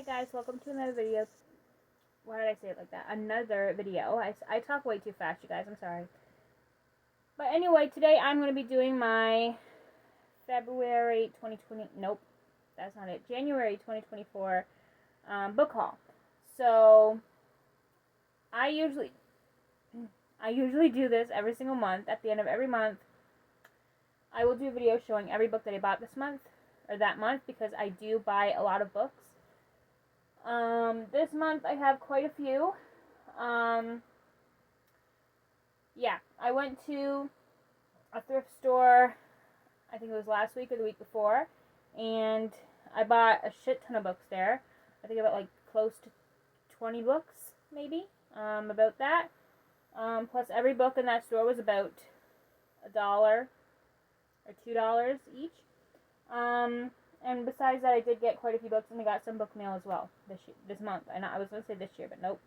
Hey guys, welcome to another video. Why did I say it like that? Another video. I talk way too fast, you guys. I'm sorry. But anyway, today I'm going to be doing my February 2020... Nope, that's not it. January 2024 book haul. So, I usually do this every single month. At the end of every month, I will do a video showing every book that I bought this month, or that month, because I do buy a lot of books. This month I have quite a few. Yeah, I went to a thrift store, I think it was last week or the week before, and I bought a shit ton of books there. I think about like close to 20 books, maybe, about that. Plus every book in that store was about $1 or $2 each. And besides that, I did get quite a few books, and I got some book mail as well this month. I was going to say this year, but nope.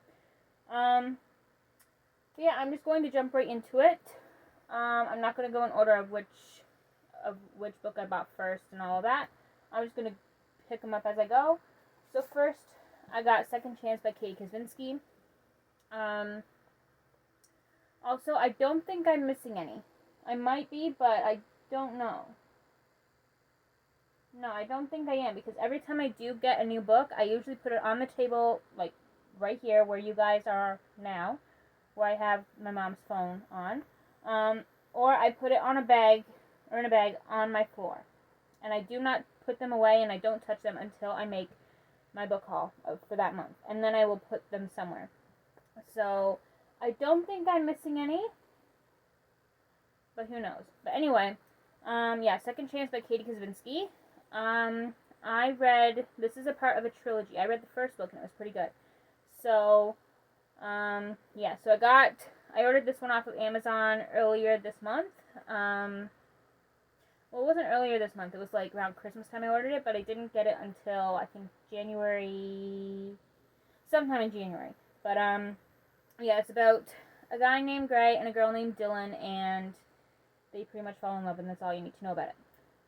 Yeah, I'm just going to jump right into it. I'm not going to go in order of which book I bought first and all of that. I'm just going to pick them up as I go. So first, I got Second Chance by Katie Kaczynski. Also, I don't think I'm missing any. I might be, but I don't know. No, I don't think I am, because every time I do get a new book, I usually put it on the table, like, right here, where you guys are now, where I have my mom's phone on, or I put it on a bag, or in a bag, on my floor, and I do not put them away, and I don't touch them until I make my book haul for that month, and then I will put them somewhere. So, I don't think I'm missing any, but who knows. But anyway, yeah, Second Chance by Katie Kaczynski. This is a part of a trilogy. I read the first book and it was pretty good. So, yeah, so I ordered this one off of Amazon earlier this month. Well, it wasn't earlier this month. It was like around Christmas time I ordered it, but I didn't get it until, I think, sometime in January. But, yeah, it's about a guy named Gray and a girl named Dylan, and they pretty much fall in love, and that's all you need to know about it.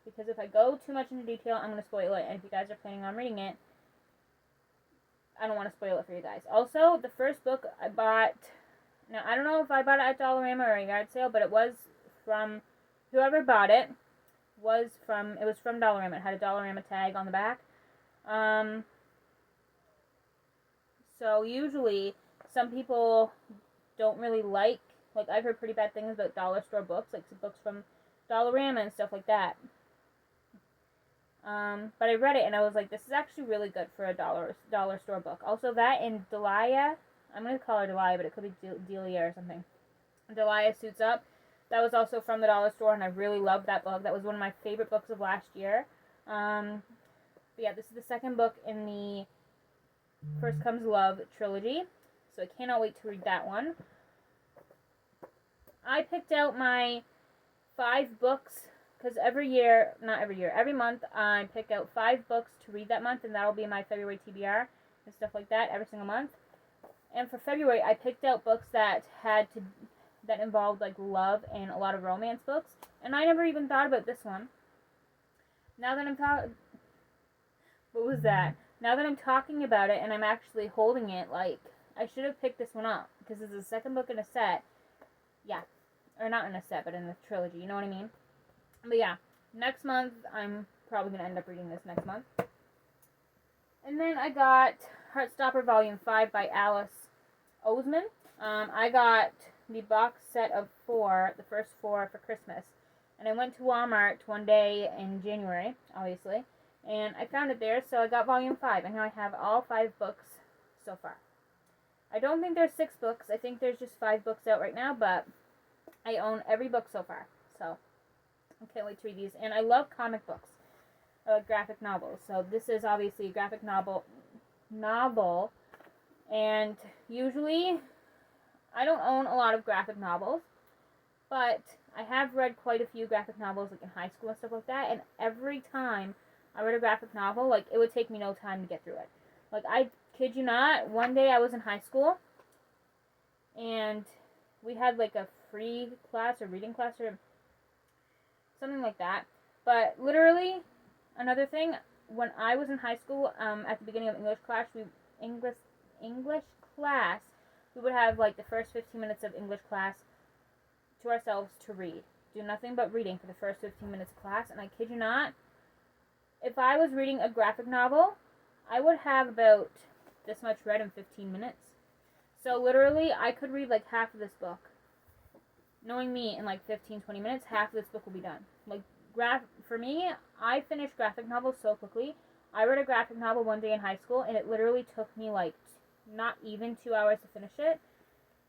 Because if I go too much into detail, I'm going to spoil it. And if you guys are planning on reading it, I don't want to spoil it for you guys. Also, the first book I bought... Now, I don't know if I bought it at Dollarama or a yard sale, but it was from... Whoever bought it was from... It was from Dollarama. It had a Dollarama tag on the back. So, usually, some people don't really like... Like, I've heard pretty bad things about dollar store books. Like, some books from Dollarama and stuff like that. But I read it and I was like, this is actually really good for a dollar store book. Also, that and Delia, I'm going to call her Delia, but it could be Delia or something. Delia Suits Up. That was also from the dollar store, and I really loved that book. That was one of my favorite books of last year. But yeah, this is the second book in the First Comes Love trilogy, so I cannot wait to read that one. I picked out my 5 books, because every month, I pick out 5 books to read that month, and that'll be my February TBR and stuff like that every single month. And for February, I picked out books that involved like love and a lot of romance books, and I never even thought about this one. Now that I'm talking about it and I'm actually holding it, like, I should have picked this one up, because it's the second book in a set. Yeah, or not in a set, but in the trilogy. You know what I mean? But yeah, next month, I'm probably going to end up reading this next month. And then I got Heartstopper Volume 5 by Alice Oseman. I got the box set of 4, the first 4 for Christmas. And I went to Walmart one day in January, obviously, and I found it there, so I got Volume 5. And now I have all 5 books so far. I don't think there's 6 books. I think there's just 5 books out right now, but I own every book so far, so I can't wait to read these. And I love comic books, graphic novels. So this is obviously a graphic novel, and usually I don't own a lot of graphic novels, but I have read quite a few graphic novels, like in high school and stuff like that, and every time I read a graphic novel, like, it would take me no time to get through it. Like, I kid you not, one day I was in high school, and we had like a free class or reading class or something like that. But literally, another thing, when I was in high school, at the beginning of English class, we would have like the first 15 minutes of English class to ourselves to read. Do nothing but reading for the first 15 minutes of class, and I kid you not, if I was reading a graphic novel, I would have about this much read in 15 minutes. So literally, I could read like half of this book. Knowing me, in like 15-20 minutes, half of this book will be done. Like, for me, I finished graphic novels so quickly. I read a graphic novel one day in high school, and it literally took me like not even 2 hours to finish it.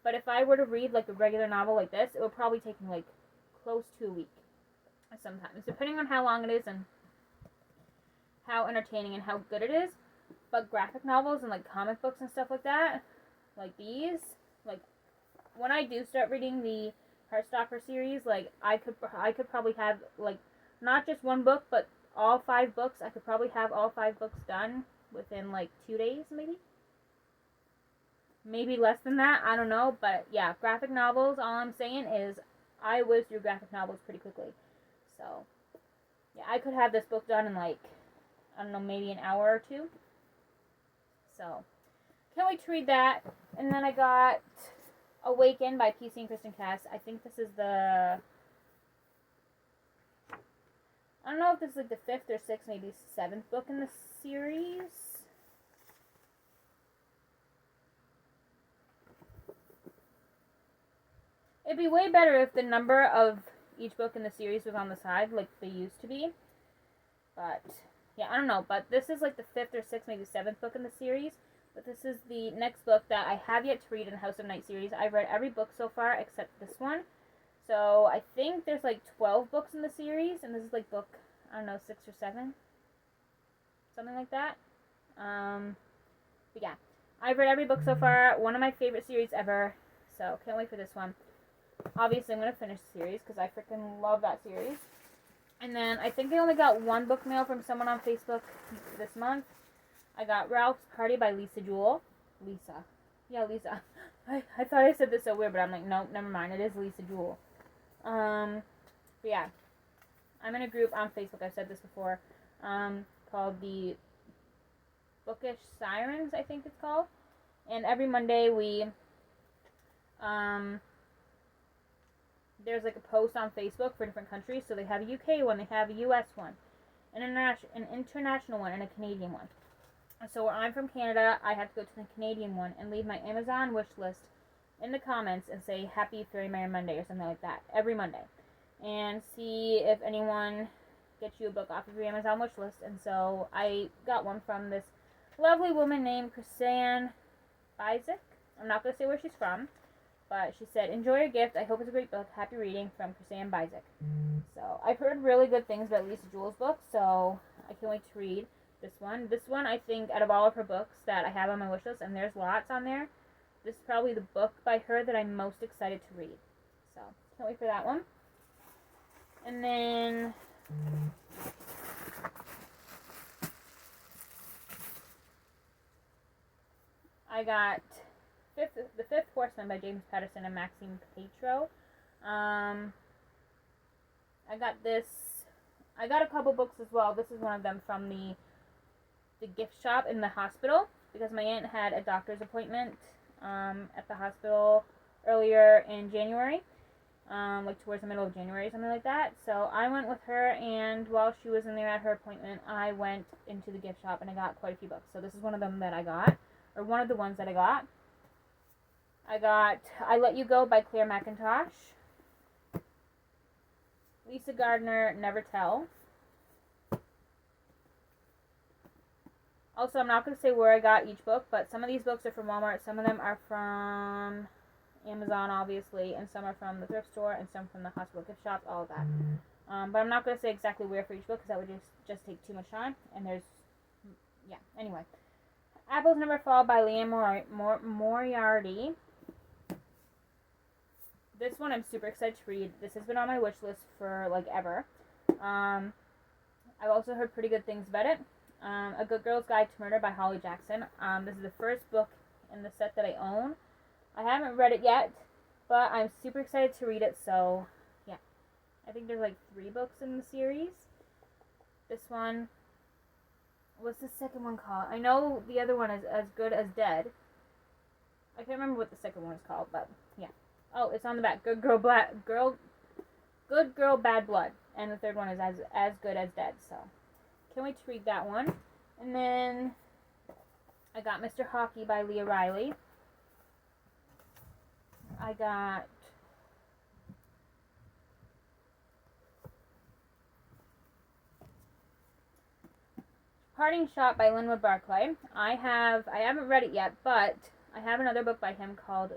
But if I were to read like a regular novel like this, it would probably take me like close to a week sometimes, depending on how long it is and how entertaining and how good it is. But graphic novels and like comic books and stuff like that, like these, like when I do start reading the Heartstopper series, like I could probably have like not just one book, but all 5 books. I could probably have all 5 books done within like 2 days, maybe less than that. I don't know, but yeah, graphic novels. All I'm saying is I whiz through graphic novels pretty quickly. So yeah, I could have this book done in like, I don't know, maybe an hour or 2. So can't wait to read that. And then I got Awaken by PC and Kristen Cass. I think this is I don't know if this is like the 5th or 6th, maybe 7th book in the series. It'd be way better if the number of each book in the series was on the side, like they used to be. But yeah, I don't know. But this is like the 5th or 6th, maybe 7th book in the series. But this is the next book that I have yet to read in the House of Night series. I've read every book so far except this one. So I think there's like 12 books in the series, and this is like book, I don't know, 6 or 7. Something like that. But yeah, I've read every book so far. One of my favorite series ever. So can't wait for this one. Obviously, I'm going to finish the series because I freaking love that series. And then I think I only got one book mail from someone on Facebook this month. I got Ralph's Party by Lisa Jewell. Lisa. Yeah, Lisa. I thought I said this so weird, but I'm like, nope, never mind. It is Lisa Jewell. But yeah. I'm in a group on Facebook, I've said this before, called the Bookish Sirens, I think it's called. And every Monday we, there's like a post on Facebook for different countries. So they have a UK one, they have a US one, an international one, and a Canadian one. So where I'm from Canada, I have to go to the Canadian one and leave my Amazon wish list in the comments and say Happy Fairy Mary Monday or something like that every Monday. And see if anyone gets you a book off of your Amazon wish list. And so I got one from this lovely woman named Chrisanne Isaac. I'm not going to say where she's from, but she said, enjoy your gift. I hope it's a great book. Happy reading, from Chrisanne Isaac. So I've heard really good things about Lisa Jewell's book, so I can't wait to read this one. This one, I think, out of all of her books that I have on my wish list, and there's lots on there, this is probably the book by her that I'm most excited to read. So can't wait for that one. And then I got The Fifth Horseman by James Patterson and Maxime Petro. I got this. I got a couple books as well. This is one of them from the gift shop in the hospital, because my aunt had a doctor's appointment at the hospital earlier in January. Like towards the middle of January, something like that. So I went with her, and while she was in there at her appointment, I went into the gift shop and I got quite a few books. So this is one of them that I got, or one of the ones that I got. I got I Let You Go by Claire McIntosh. Lisa Gardner, Never Tell. Also, I'm not going to say where I got each book, but some of these books are from Walmart, some of them are from Amazon, obviously, and some are from the thrift store, and some from the hospital gift shop, all of that. But I'm not going to say exactly where for each book, because that would just take too much time, and yeah, anyway. Apples Never Fall by Leanne Moriarty. This one I'm super excited to read. This has been on my wish list for, like, ever. I've also heard pretty good things about it. A Good Girl's Guide to Murder by Holly Jackson. This is the first book in the set that I own. I haven't read it yet, but I'm super excited to read it, so, yeah. I think there's, like, 3 books in the series. This one, What's the second one called? I know the other one is As Good as Dead. I can't remember what the second one is called, but yeah. Oh, it's on the back. Good Girl, Bad Blood. And the third one is As Good as Dead. So, can't wait to read that one. And then I got Mr. Hockey by Leah Riley. I got Parting Shot by Linwood Barclay. I haven't read it yet, but I have another book by him called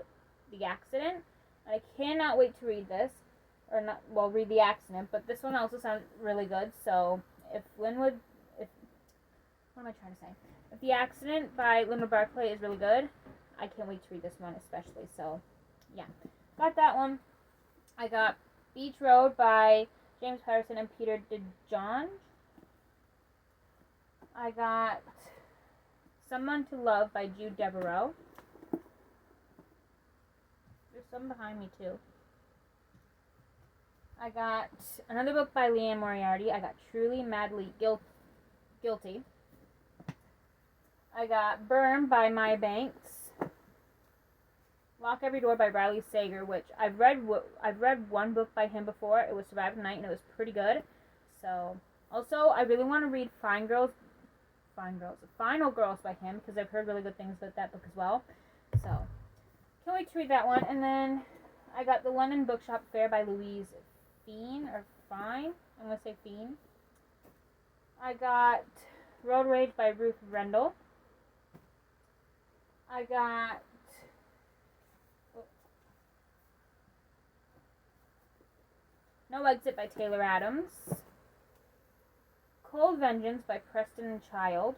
The Accident. I cannot wait to read this. Read The Accident, but this one also sounds really good. So what am I trying to say? If The Accident by Linwood Barclay is really good, I can't wait to read this one especially. So, yeah. Got that one. I got Beach Road by James Patterson and Peter DeJong. I got Someone to Love by Jude Devereaux. There's some behind me too. I got another book by Leanne Moriarty. I got Truly Madly Guilty. I got Burn by Maya Banks. Lock Every Door by Riley Sager, which I've read one book by him before. It was Survive the Night, and it was pretty good. So, also, I really want to read Final Girls by him, because I've heard really good things about that book as well. So, can't wait to read that one. And then I got The London Bookshop Fair by Louise Fine. I'm going to say Fine. I got Road Rage by Ruth Rendell. I got No Exit by Taylor Adams. Cold Vengeance by Preston Child.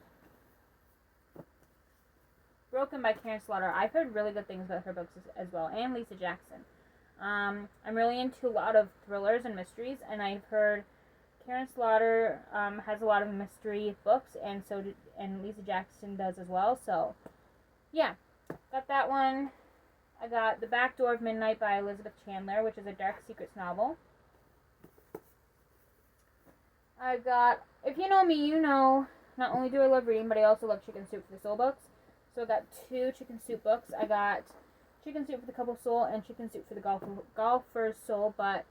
Broken by Karen Slaughter. I've heard really good things about her books as well, and Lisa Jackson. I'm really into a lot of thrillers and mysteries, and I've heard Karen Slaughter has a lot of mystery books, and Lisa Jackson does as well. So, yeah, got that one. I got The Back Door of Midnight by Elizabeth Chandler, which is a dark secrets novel. I got, if you know me, you know, not only do I love reading, but I also love Chicken Soup for the Soul books. So I got 2 Chicken Soup books. I got Chicken Soup for the Couple's Soul and Chicken Soup for the Golfer's Soul, but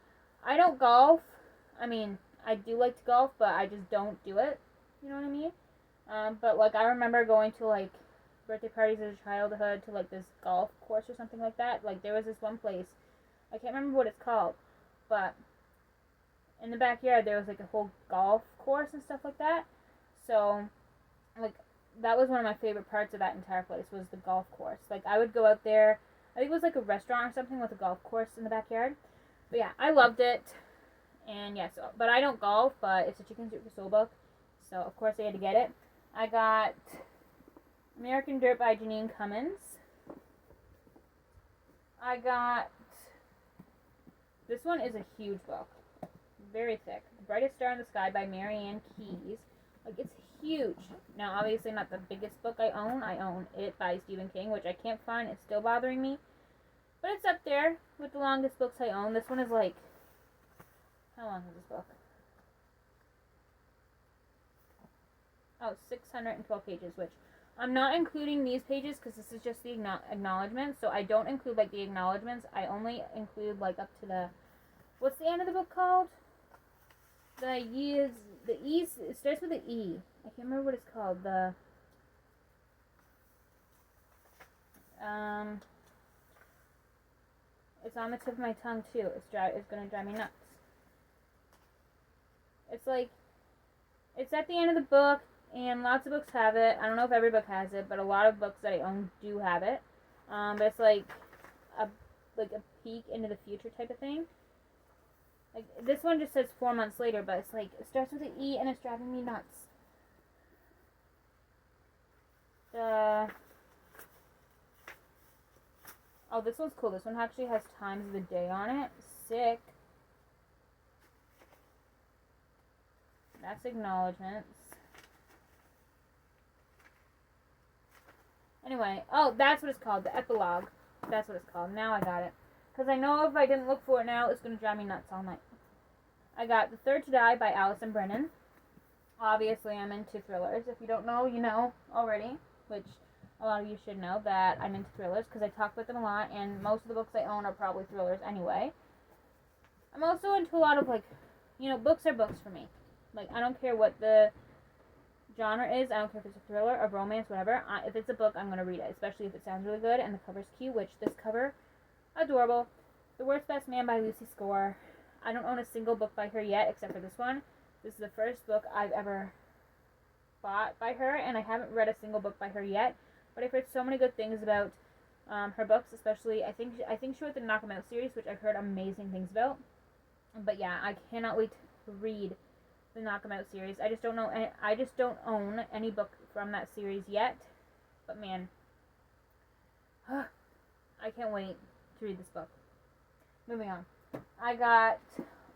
I don't golf. I mean, I do like to golf, but I just don't do it. You know what I mean? But, like, I remember going to, like, birthday parties as a childhood to, like, this golf course or something like that. Like, there was this one place, I can't remember what it's called, but in the backyard there was, like, a whole golf course and stuff like that. So, like, that was one of my favorite parts of that entire place, was the golf course. Like, I would go out there, I think it was, like, a restaurant or something with a golf course in the backyard. But, yeah, I loved it. And, yeah, so, but I don't golf, but it's a Chicken Soup for Soul book, so, of course, I had to get it. I got American Dirt by Janine Cummins. I got, this one is a huge book. Very thick. The Brightest Star in the Sky by Marianne Keyes. Like, it's huge. Now, obviously not the biggest book I own. I own It by Stephen King, which I can't find. It's still bothering me. But it's up there with the longest books I own. This one is like, how long is this book? Oh, 612 pages, which I'm not including these pages because this is just the acknowledgments. So I don't include, like, the acknowledgments. I only include, like, up to the, what's the end of the book called? The E, it starts with an E. I can't remember what it's called. It's on the tip of my tongue too. It's gonna drive me nuts. It's like, it's at the end of the book, and lots of books have it. I don't know if every book has it, but a lot of books that I own do have it. But it's like a peek into the future type of thing. Like, this one just says 4 months later, but it's like, it starts with an E and it's driving me nuts. Oh, this one's cool. This one actually has times of the day on it. Sick. That's acknowledgements. Anyway, oh, that's what it's called. The epilogue. That's what it's called. Now I got it. Because I know if I didn't look for it now, it's going to drive me nuts all night. I got The Third to Die by Alison Brennan. Obviously, I'm into thrillers. If you don't know, you know already, which a lot of you should know that I'm into thrillers because I talk about them a lot, and most of the books I own are probably thrillers anyway. I'm also into a lot of, like, books are books for me. Like, I don't care what the genre is. I don't care if it's a thriller, a romance, whatever. If it's a book, I'm going to read it, especially if it sounds really good and the cover's cute, which this cover, adorable. The Worst Best Man by Lucy Score. I don't own a single book by her yet, except for this one. This is the first book I've ever bought by her, and I haven't read a single book by her yet. But I've heard so many good things about her books, especially I think she wrote the Knock 'Em Out series, which I've heard amazing things about. But yeah, I cannot wait to read the Knock 'Em Out series. I just don't own any book from that series yet. But man, I can't wait to read this book. Moving on. I got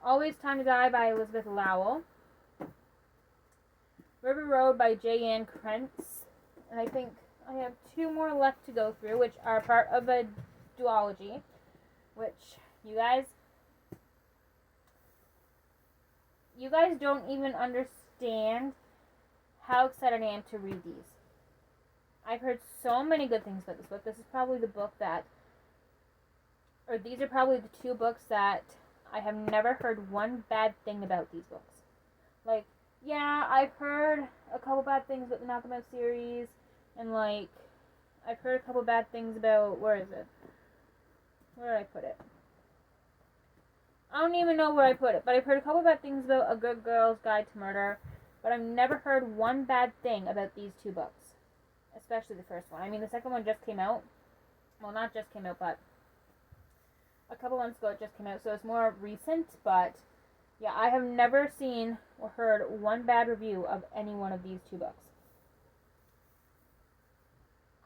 Always Time to Die by Elizabeth Lowell. River Road by J.Ann Krentz. And I think I have 2 more left to go through, which are part of a duology. Which, you guys don't even understand how excited I am to read these. I've heard so many good things about this book. This is probably the book these are probably the 2 books that I have never heard one bad thing about these books. Like, yeah, I've heard a couple bad things about the Knock 'Em Out series, and, like, I've heard a couple bad things about, where is it? Where did I put it? I don't even know where I put it, but I've heard a couple bad things about A Good Girl's Guide to Murder, but I've never heard one bad thing about these 2 books. Especially the first one. I mean, the second one just came out. Well, not just came out, but a couple months ago it just came out, so it's more recent, but yeah, I have never seen or heard one bad review of any one of these 2 books.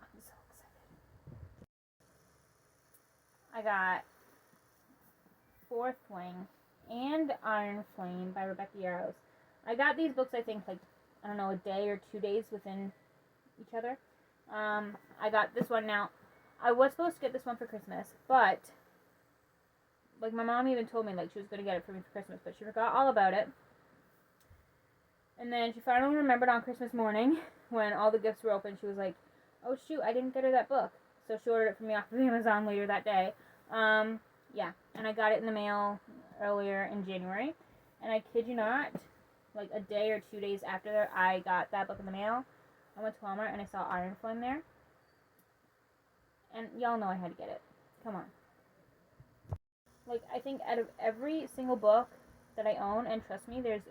I'm so excited. I got Fourth Wing and Iron Flame by Rebecca Yarros. I got these books, I think, like, I don't know, a day or 2 days within each other. I got this one now. I was supposed to get this one for Christmas, but, like, my mom even told me, like, she was going to get it for me for Christmas, but she forgot all about it. And then she finally remembered on Christmas morning, when all the gifts were open, she was like, oh shoot, I didn't get her that book. So she ordered it for me off of Amazon later that day. Yeah, and I got it in the mail earlier in January. And I kid you not, like a day or 2 days after I got that book in the mail, I went to Walmart and I saw Iron Flame there. And y'all know I had to get it. Come on. Like, I think out of every single book that I own, and trust me, there's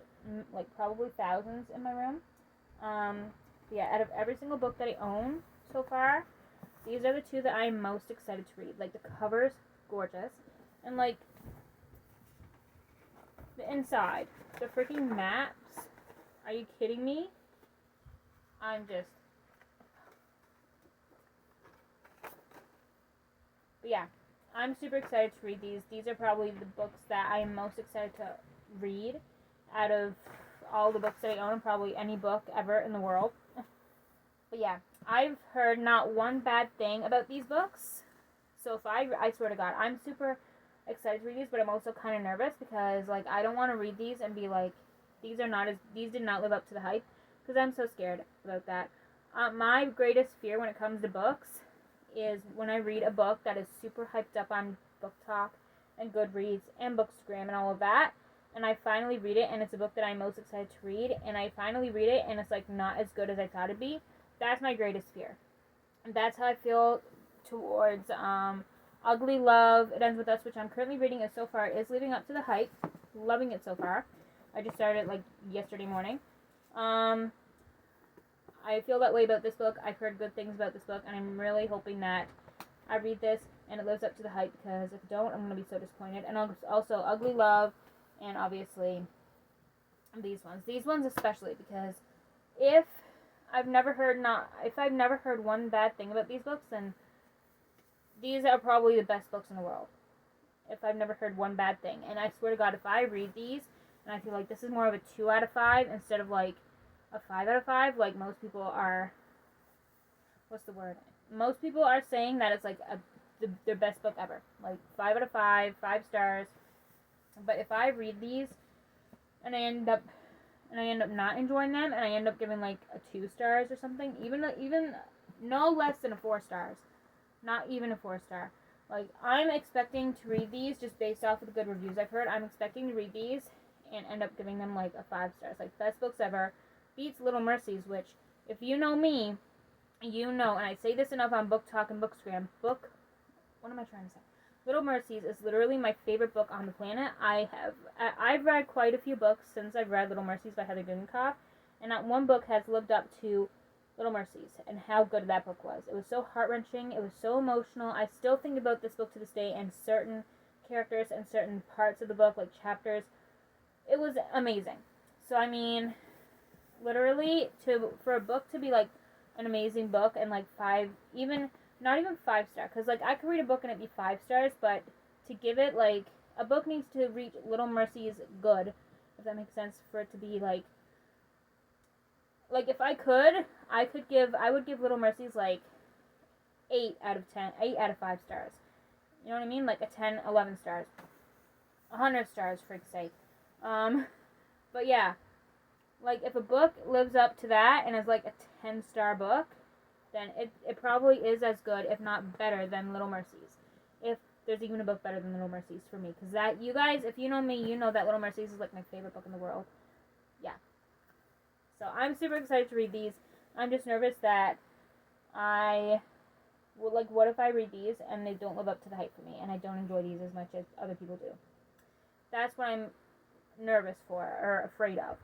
like probably thousands in my room. Yeah, out of every single book that I own so far, these are the 2 that I'm most excited to read. Like, the cover's gorgeous. And, like, the inside. The freaking maps. Are you kidding me? I'm just... But yeah, I'm super excited to read these. These are probably the books that I am most excited to read out of all the books that I own, and probably any book ever in the world. But yeah, I've heard not one bad thing about these books. So if I swear to God, I'm super excited to read these, but I'm also kind of nervous because, like, I don't want to read these and be like, these did not live up to the hype, because I'm so scared about that. My greatest fear when it comes to books is when I read a book that is super hyped up on Book Talk and Goodreads and Bookstagram and all of that, and I finally read it and it's a book that I'm most excited to read, and I finally read it and it's, like, not as good as I thought it'd be. That's my greatest fear. And that's how I feel towards Ugly Love, It Ends With Us, which I'm currently reading, and so far is living up to the hype. Loving it so far. I just started it, like, yesterday morning. I feel that way about this book. I've heard good things about this book, and I'm really hoping that I read this and it lives up to the hype, because if it don't, I'm going to be so disappointed. And also Ugly Love, and obviously these ones. These ones especially, because if I've never heard one bad thing about these books, then these are probably the best books in the world. If I've never heard one bad thing. And I swear to God, if I read these, and I feel like this is more of a 2 out of 5 instead of, like, a 5 out of 5, like most people are, most people are saying that it's, like, their best book ever. Like, 5 out of 5, 5 stars. But if I read these, and I end up and I end up not enjoying them, and I end up giving like a 2 stars or something, even no less than a 4 stars, not even a 4 star. Like, I'm expecting to read these just based off of the good reviews I've heard. I'm expecting to read these and end up giving them like a 5 stars. Like, best books ever beats Little Mercies, which, if you know me, you know, and I say this enough on Book Talk and Bookstagram. What am I trying to say? Little Mercies is literally my favorite book on the planet. I've read quite a few books since I've read Little Mercies by Heather Dudenkoff, and not one book has lived up to Little Mercies and how good that book was. It was so heart-wrenching. It was so emotional. I still think about this book to this day and certain characters and certain parts of the book, like chapters. It was amazing. So, I mean, literally, for a book to be like an amazing book and like not even 5 star, because like I could read a book and it'd be 5 stars, but to give it like, a book needs to reach Little Mercy's good, if that makes sense, for it to be like if I would give Little Mercy's like 8 out of 10, 8 out of 5 stars. You know what I mean? Like a 10, 11 stars, 100 stars, for sake. But yeah, like if a book lives up to that and is like a 10-star book, then it probably is as good, if not better, than Little Mercies. If there's even a book better than Little Mercies for me. Because that, you guys, if you know me, you know that Little Mercies is like my favorite book in the world. Yeah. So I'm super excited to read these. I'm just nervous that what if I read these and they don't live up to the hype for me and I don't enjoy these as much as other people do. That's what I'm nervous for, or afraid of.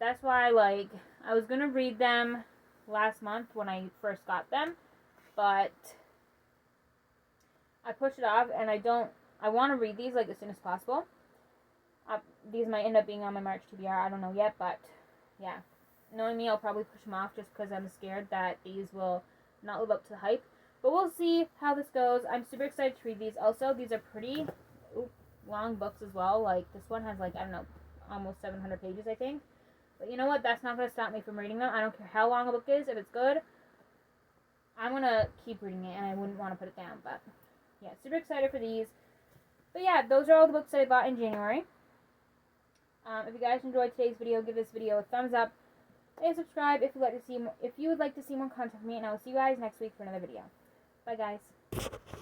That's why, like, I was going to read them last month when I first got them, but I pushed it off, and I want to read these, like, as soon as possible. These might end up being on my March TBR, I don't know yet, but, yeah. Knowing me, I'll probably push them off just because I'm scared that these will not live up to the hype. But we'll see how this goes. I'm super excited to read these. Also, these are pretty long books as well. Like, this one has, like, I don't know, almost 700 pages, I think. But you know what? That's not going to stop me from reading them. I don't care how long a book is. If it's good, I'm going to keep reading it, and I wouldn't want to put it down. But, yeah, super excited for these. But, yeah, those are all the books that I bought in January. If you guys enjoyed today's video, give this video a thumbs up. And subscribe if you would like to see more content from me. And I will see you guys next week for another video. Bye, guys.